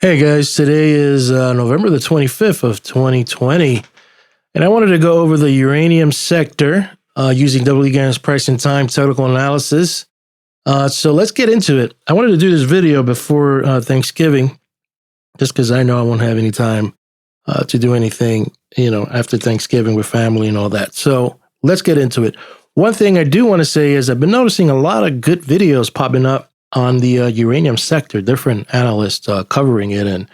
Hey guys, today is November the 25th of 2020, and I wanted to go over the uranium sector using WGAN's price and time technical analysis. So let's get into it. I wanted to do this video before Thanksgiving, just because I know I won't have any time to do anything, after Thanksgiving with family and all that. So let's get into it. One thing I do want to say is I've been noticing a lot of good videos popping up on the uranium sector, different analysts covering it and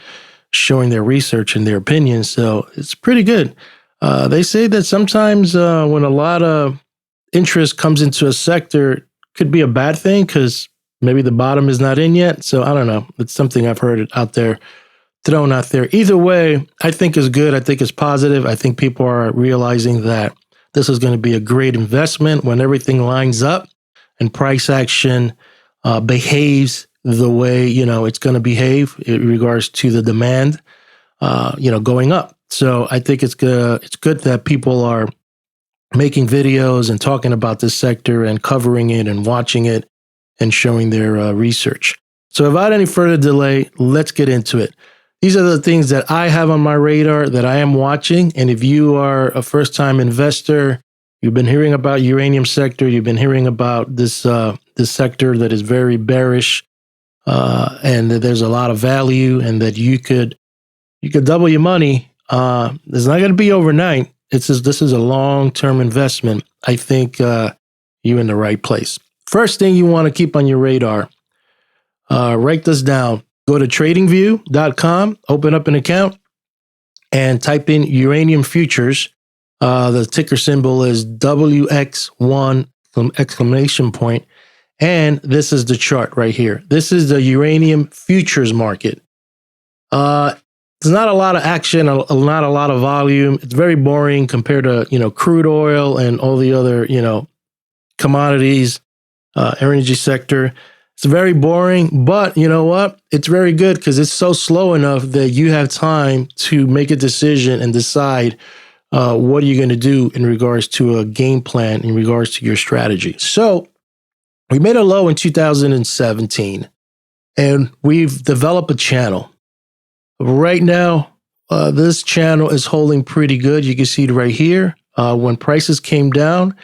showing their research and their opinions. So it's pretty good. They say that sometimes when a lot of interest comes into a sector, it could be a bad thing because maybe the bottom is not in yet. So I don't know. It's something I've heard out there, thrown out there. Either way, I think is good. I think it's positive. I think people are realizing that this is going to be a great investment when everything lines up and price action behaves the way it's going to behave in regards to the demand, going up. So I think it's good. It's good that people are making videos and talking about this sector and covering it and watching it and showing their research. So without any further delay, let's get into it. These are the things that I have on my radar that I am watching. And if you are a first-time investor, you've been hearing about uranium sector, you've been hearing about this sector that is very bearish, and that there's a lot of value, and that you could double your money. It's not going to be overnight. This is a long-term investment. I think you're in the right place. First thing you want to keep on your radar, write this down. Go to tradingview.com, open up an account, and type in uranium futures. The ticker symbol is WX1 exclamation point. And this is the chart right here. This is the uranium futures market. There's not a lot of action, not a lot of volume. It's very boring compared to, crude oil and all the other, commodities, energy sector. It's very boring, but you know what? It's very good because it's so slow enough that you have time to make a decision and decide what are you going to do in regards to a game plan, in regards to your strategy. So we made a low in 2017, and we've developed a channel. Right now, this channel is holding pretty good. You can see it right here. When prices came down,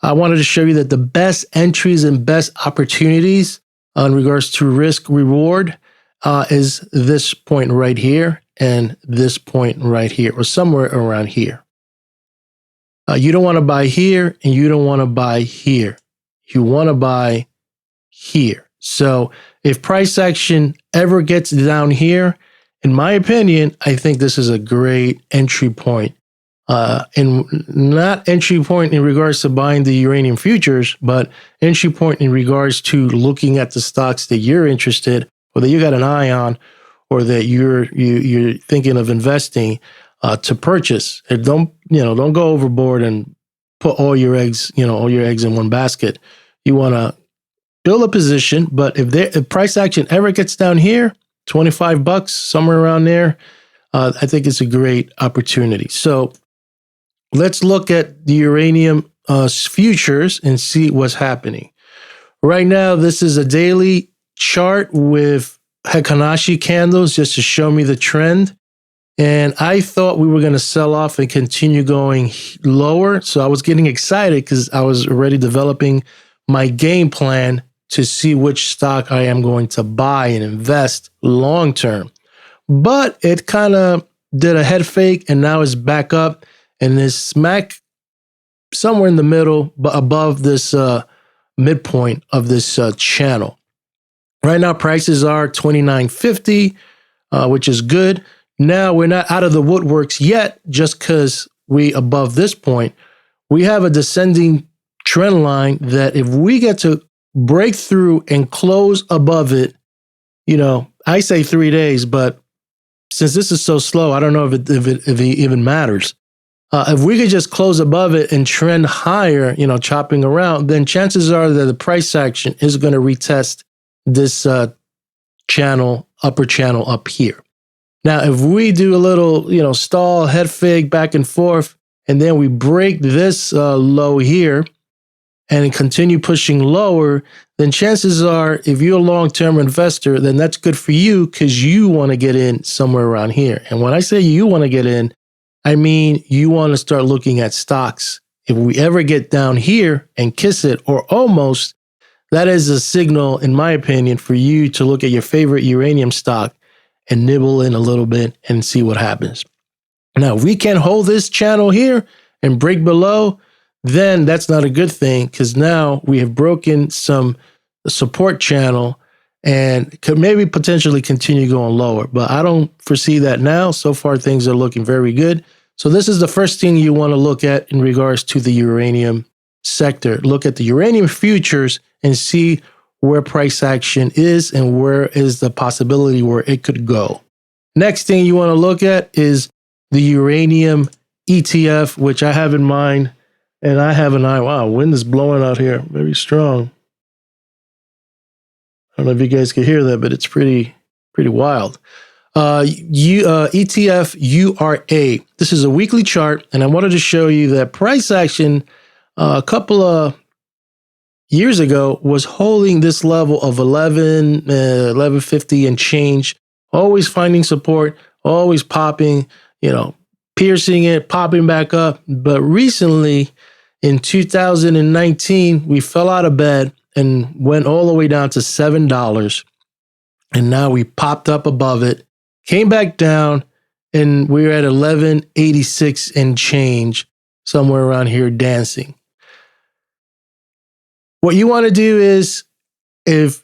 I wanted to show you that the best entries and best opportunities in regards to risk reward is this point right here and this point right here, or somewhere around here. You don't want to buy here and you don't want to buy here. You want to buy here. So if price action ever gets down here, in my opinion, I think this is a great entry point. And not entry point in regards to buying the uranium futures, but entry point in regards to looking at the stocks that you're interested, or that you got an eye on, or that you're thinking of investing to purchase. And don't go overboard and put all your eggs in one basket. You want to build a position, but if price action ever gets down here, $25, somewhere around there, I think it's a great opportunity. So let's look at the uranium futures and see what's happening. Right now, this is a daily chart with Heikin-Ashi candles just to show me the trend. And I thought we were going to sell off and continue going lower. So I was getting excited because I was already developing my game plan to see which stock I am going to buy and invest long term. But it kind of did a head fake, and now it's back up and is smack somewhere in the middle, but above this midpoint of this channel. Right now, prices are $29.50, which is good. Now, we're not out of the woodworks yet, just because we above this point. We have a descending trend line that if we get to break through and close above it, I say 3 days, but since this is so slow, I don't know if it even matters. If we could just close above it and trend higher, chopping around, then chances are that the price action is going to retest this upper channel up here. Now, if we do a little, stall, head fake, back and forth, and then we break this low here, and continue pushing lower, then chances are, if you're a long-term investor, then that's good for you because you want to get in somewhere around here. And when I say you want to get in, I mean you want to start looking at stocks. If we ever get down here and kiss it or almost, that is a signal, in my opinion, for you to look at your favorite uranium stock and nibble in a little bit and see what happens. Now, if we can hold this channel here and break below, then that's not a good thing because now we have broken some support channel and could maybe potentially continue going lower. But I don't foresee that now. So far, things are looking very good. So this is the first thing you want to look at in regards to the uranium sector. Look at the uranium futures and see where price action is and where is the possibility where it could go. Next thing you want to look at is the uranium ETF, which I have in mind. And I have an eye. Wow, wind is blowing out here. Very strong. I don't know if you guys can hear that, but it's pretty wild. ETF URA. This is a weekly chart, and I wanted to show you that price action a couple of years ago was holding this level of 1150 and change, always finding support, always popping, piercing it, popping back up. But recently, in 2019, we fell out of bed and went all the way down to $7. And now we popped up above it, came back down, and we're at 1186 and change, somewhere around here dancing. What you want to do is, if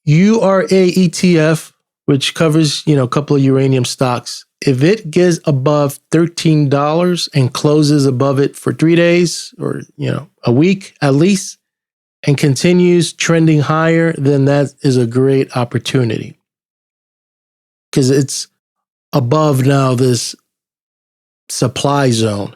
you are a ETF, which covers, a couple of uranium stocks, if it gets above $13 and closes above it for 3 days or, a week at least, and continues trending higher, then that is a great opportunity because it's above now this supply zone.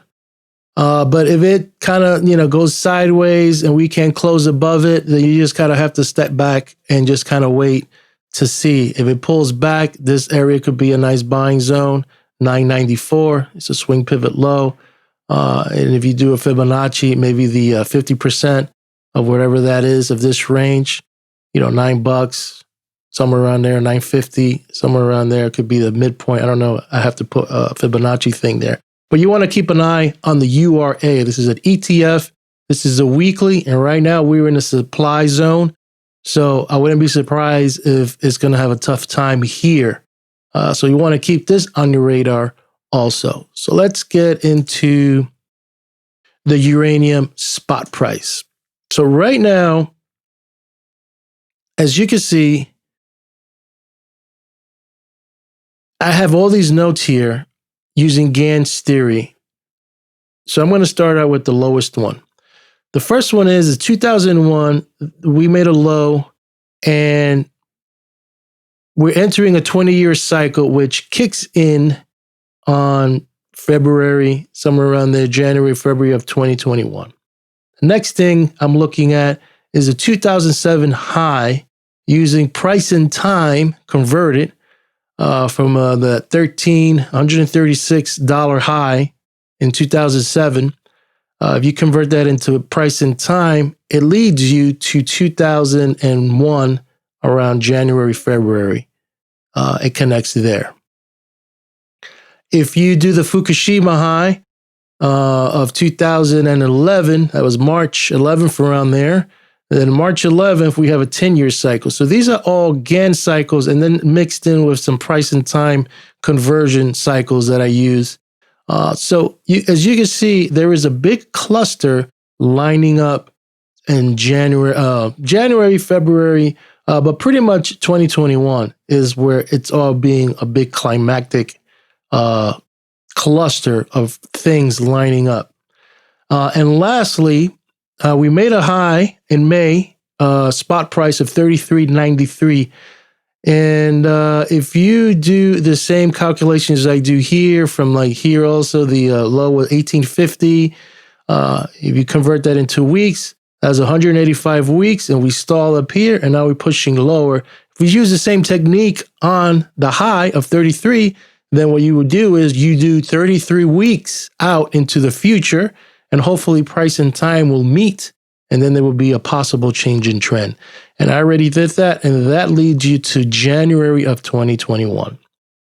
But if it kind of, goes sideways and we can't close above it, then you just kind of have to step back and just kind of wait to see. If it pulls back, this area could be a nice buying zone, 994. It's a swing pivot low. And if you do a Fibonacci, maybe the 50% of whatever that is of this range, $9, somewhere around there, 950, somewhere around there could be the midpoint. I don't know. I have to put a Fibonacci thing there. But you want to keep an eye on the URA. This is an ETF. This is a weekly. And right now we're in a supply zone. So I wouldn't be surprised if it's going to have a tough time here. So you want to keep this on your radar also. So let's get into the uranium spot price. So right now, as you can see, I have all these notes here using Gann's theory. So I'm going to start out with the lowest one. The first one is 2001, we made a low, and we're entering a 20-year cycle, which kicks in on February, somewhere around there, January, February of 2021. The next thing I'm looking at is a 2007 high using price and time converted from the $1,336 high in 2007. If you convert that into price and time, it leads you to 2001 around January, February. It connects there. If you do the Fukushima high of 2011, that was March 11th around there. And then March 11th, we have a 10-year cycle. So these are all Gann cycles and then mixed in with some price and time conversion cycles that I use. So as you can see, there is a big cluster lining up in January, February, but pretty much 2021 is where it's all being a big climactic cluster of things lining up. And lastly, we made a high in May, spot price of $33.93. And if you do the same calculations I do here, from like here also, the low was 1850. If you convert that into weeks, that's 185 weeks, and we stall up here, and now we're pushing lower. If we use the same technique on the high of 33, then what you would do is you do 33 weeks out into the future, and hopefully price and time will meet, and then there will be a possible change in trend. And I already did that, and that leads you to January of 2021.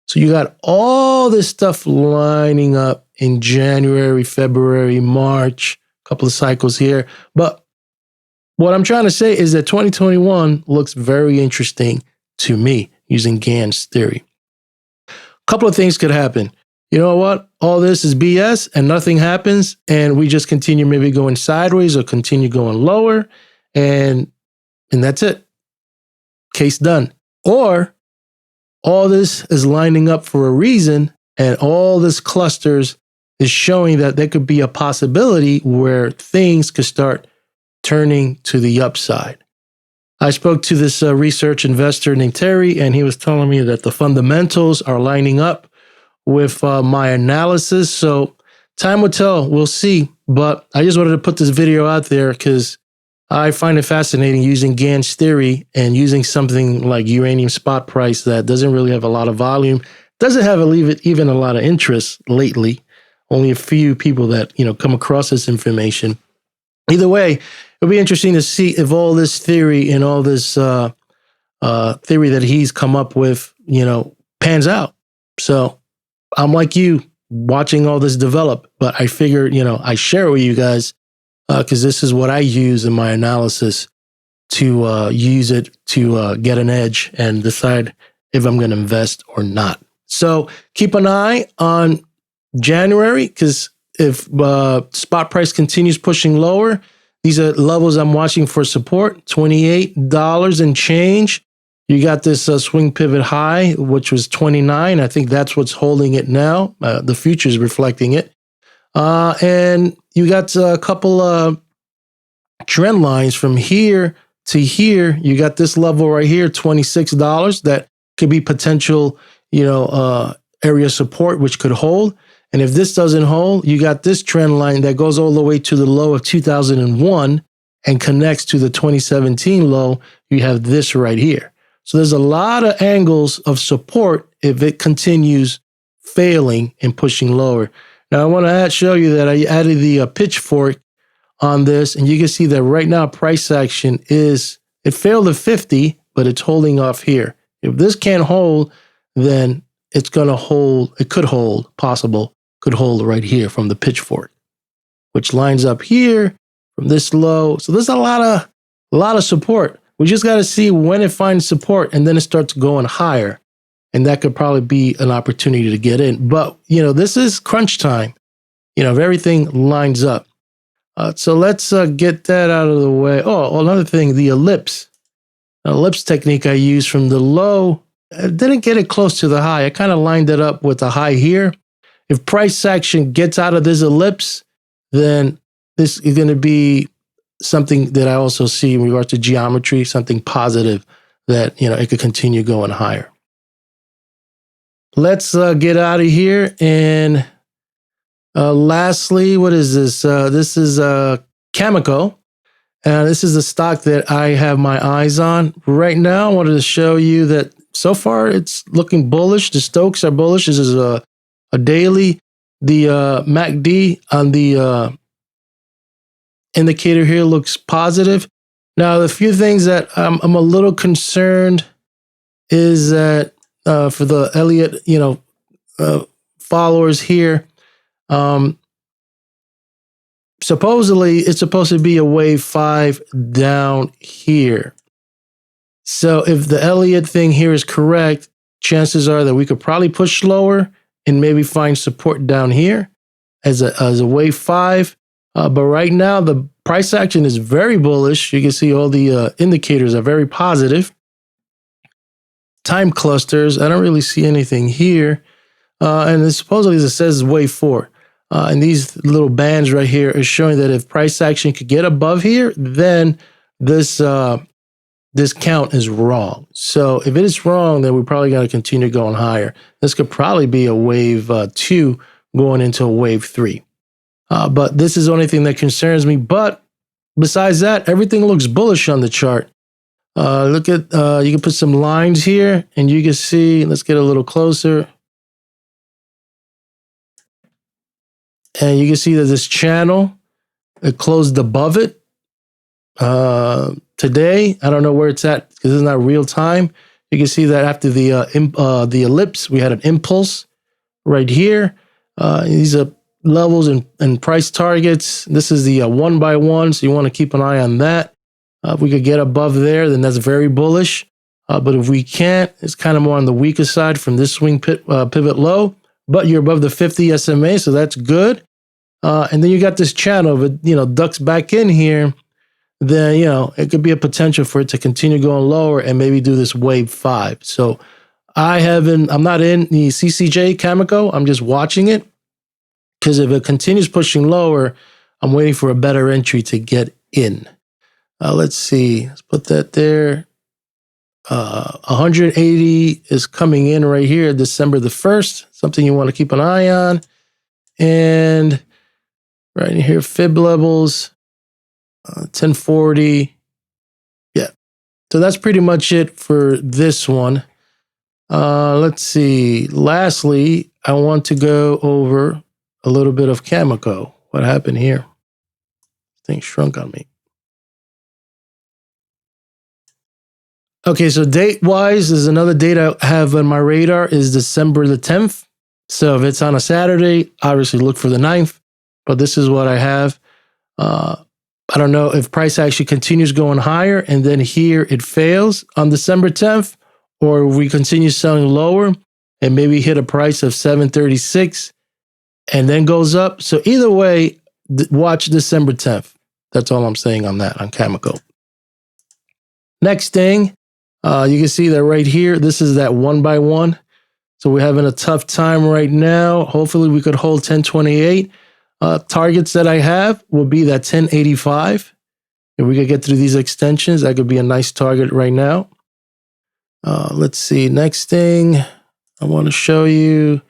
So you got all this stuff lining up in January, February, March, a couple of cycles here. But what I'm trying to say is that 2021 looks very interesting to me using Gann's theory. A couple of things could happen. You know what? All this is BS and nothing happens, and we just continue maybe going sideways or continue going lower, and that's it. Case done. Or all this is lining up for a reason, and all this clusters is showing that there could be a possibility where things could start turning to the upside. I spoke to this research investor named Terry, and he was telling me that the fundamentals are lining up with my analysis. So time will tell. We'll see. But I just wanted to put this video out there because I find it fascinating using Gann's theory and using something like uranium spot price that doesn't really have a lot of volume, doesn't have even a lot of interest lately. Only a few people that come across this information. Either way, it'll be interesting to see if all this theory and all this theory that he's come up with, pans out. So I'm like you, watching all this develop, but I figured, I share it with you guys because this is what I use in my analysis to use it to get an edge and decide if I'm going to invest or not. So keep an eye on January, because if spot price continues pushing lower, these are levels I'm watching for support, $28 and change. You got this swing pivot high, which was 29. I think that's what's holding it now. The future is reflecting it. And you got a couple of trend lines from here to here. You got this level right here, $26. That could be potential, area support, which could hold. And if this doesn't hold, you got this trend line that goes all the way to the low of 2001 and connects to the 2017 low. You have this right here. So there's a lot of angles of support if it continues failing and pushing lower. Now, I want to show you that I added the pitchfork on this, and you can see that right now price action it failed at 50, but it's holding off here. If this can't hold, then it's going to hold. It could hold, could hold right here from the pitchfork, which lines up here from this low. So there's a lot of support. We just got to see when it finds support, and then it starts going higher. And that could probably be an opportunity to get in. But, this is crunch time, if everything lines up. So let's get that out of the way. Oh, another thing, the ellipse technique I used from the low, I didn't get it close to the high. I kind of lined it up with the high here. If price action gets out of this ellipse, then this is going to be something that I also see in regards to geometry, something positive that, it could continue going higher. Let's get out of here. And lastly, what is this? This is Cameco. This is the stock that I have my eyes on right now. I wanted to show you that so far it's looking bullish. The Stokes are bullish. This is a daily. The MACD on the indicator here looks positive. Now, the few things that I'm a little concerned is that for the Elliott, followers here, supposedly it's supposed to be a wave 5 down here. So if the Elliott thing here is correct, chances are that we could probably push lower and maybe find support down here as a wave 5. But right now, the price action is very bullish. You can see all the indicators are very positive. Time clusters, I don't really see anything here. And supposedly, as it says, wave 4. And these little bands right here are showing that if price action could get above here, then this count is wrong. So if it is wrong, then we're probably going to continue going higher. This could probably be a wave 2 going into a wave 3. But this is the only thing that concerns me. But besides that, everything looks bullish on the chart. Look at, you can put some lines here and you can see, let's get a little closer. And you can see that this channel, it closed above it. Today, I don't know where it's at because it's not real time. You can see that after the ellipse, we had an impulse right here. These are levels and price targets. This is the 1 by 1, so you want to keep an eye on that. If we could get above there, then that's very bullish. But if we can't, it's kind of more on the weaker side from this swing pivot low. But you're above the 50 SMA, so that's good. And then you got this channel, if it ducks back in here, then it could be a potential for it to continue going lower and maybe do this wave 5. So I'm not in the CCJ Cameco. I'm just watching it because if it continues pushing lower, I'm waiting for a better entry to get in. Let's see. Let's put that there. 180 is coming in right here, December the 1st. Something you want to keep an eye on. And right in here, fib levels, 1040. Yeah. So that's pretty much it for this one. Let's see. Lastly, I want to go over a little bit of Cameco. What happened here? Thing shrunk on me. Okay, so date-wise, there's another date I have on my radar is December the 10th. So if it's on a Saturday, obviously look for the 9th. But this is what I have. I don't know if price actually continues going higher and then here it fails on December 10th, or we continue selling lower and maybe hit a price of 736 and then goes up. So either way, watch December 10th. That's all I'm saying on that, on Cameco. Next thing, you can see that right here, this is that 1 by 1. So we're having a tough time right now. Hopefully we could hold 1028. Targets that I have will be that 1085. If we could get through these extensions, that could be a nice target right now. Let's see. Next thing I want to show you.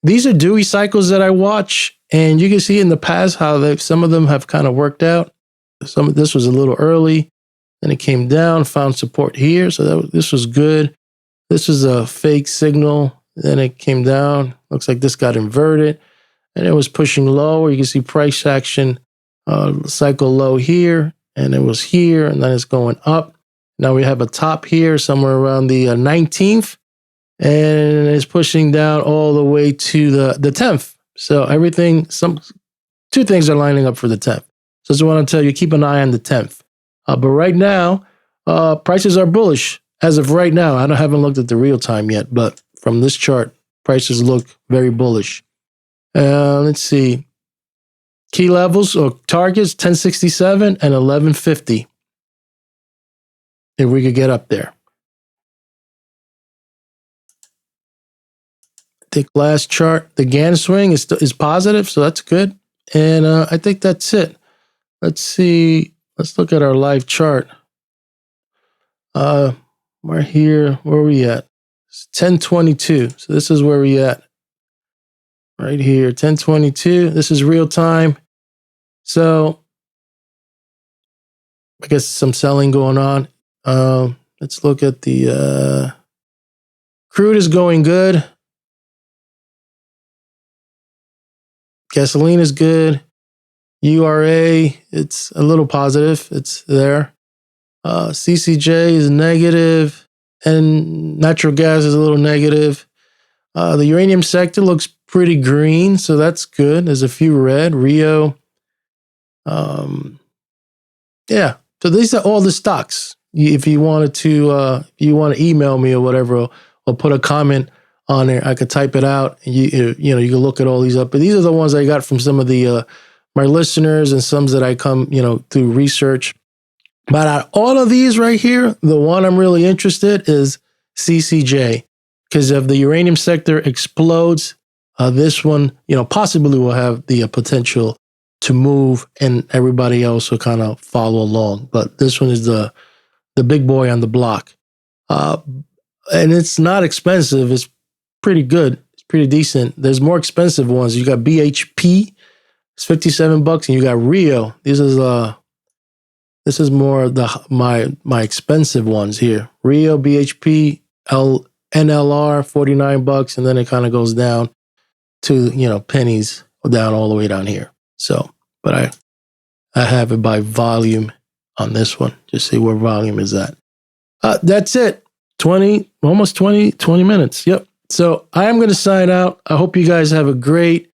These are Dewey cycles that I watch, and you can see in the past how some of them have kind of worked out. Some of this was a little early, then it came down, found support here. So this was good. This was a fake signal. Then it came down. Looks like this got inverted. And it was pushing lower. You can see price action, cycle low here, and it was here, and then it's going up. Now we have a top here somewhere around the 19th, and it's pushing down all the way to the 10th. So two things are lining up for the 10th. So I just want to tell you, keep an eye on the 10th. But right now, prices are bullish. As of right now, I haven't looked at the real time yet, but from this chart, prices look very bullish. Let's see. Key levels or targets, 1067 and 1150. If we could get up there. I think last chart, the Gann swing is positive, so that's good. And I think that's it. Let's see. Let's look at our live chart. We're here. Where are we at? It's 1022. So this is where we at. Right here, 1022. This is real time. So I guess some selling going on. Let's look at the crude is going good. Gasoline is good. URA, it's a little positive. It's there. CCJ is negative, and natural gas is a little negative. The uranium sector looks pretty green, so that's good. There's a few red. Rio. Yeah. So these are all the stocks. If you wanted to, if you want to email me or whatever, or put a comment on there, I could type it out. And you can look at all these up. But these are the ones I got from some of the my listeners and some that I come, through research. But out of all of these right here, the one I'm really interested is CCJ, because if the uranium sector explodes, this one, possibly will have the potential to move, and everybody else will kind of follow along. But this one is the big boy on the block, and it's not expensive. It's pretty good. It's pretty decent. There's more expensive ones. You got BHP, it's $57, and you got Rio. This is more my expensive ones here. Rio, BHP, NLR, $49, and then it kind of goes down to pennies down all the way down here. So, but I have it by volume on this one. Just see where volume is at. That's it. 20 minutes. Yep. So I am going to sign out. I hope you guys have a great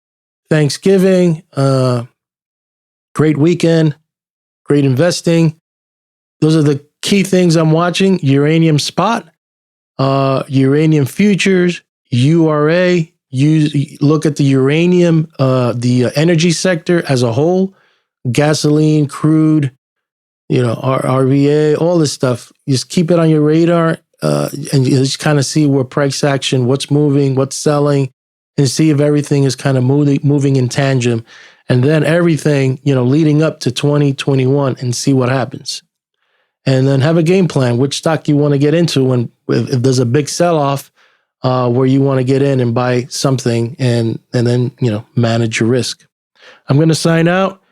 Thanksgiving, great weekend, great investing. Those are the key things I'm watching. Uranium spot, uranium futures, URA. Look at the uranium, the energy sector as a whole, gasoline, crude, RVA, all this stuff. Just keep it on your radar, and you just kind of see where price action, what's moving, what's selling, and see if everything is kind of moving in tandem. And then everything, leading up to 2021, and see what happens. And then have a game plan, which stock you want to get into if there's a big sell-off, where you want to get in and buy something, and then, manage your risk. I'm going to sign out.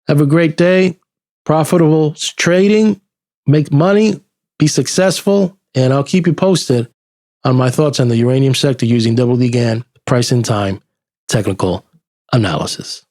Have a great day. Profitable trading, make money, be successful, and I'll keep you posted on my thoughts on the uranium sector using WD Gann price and time technical analysis.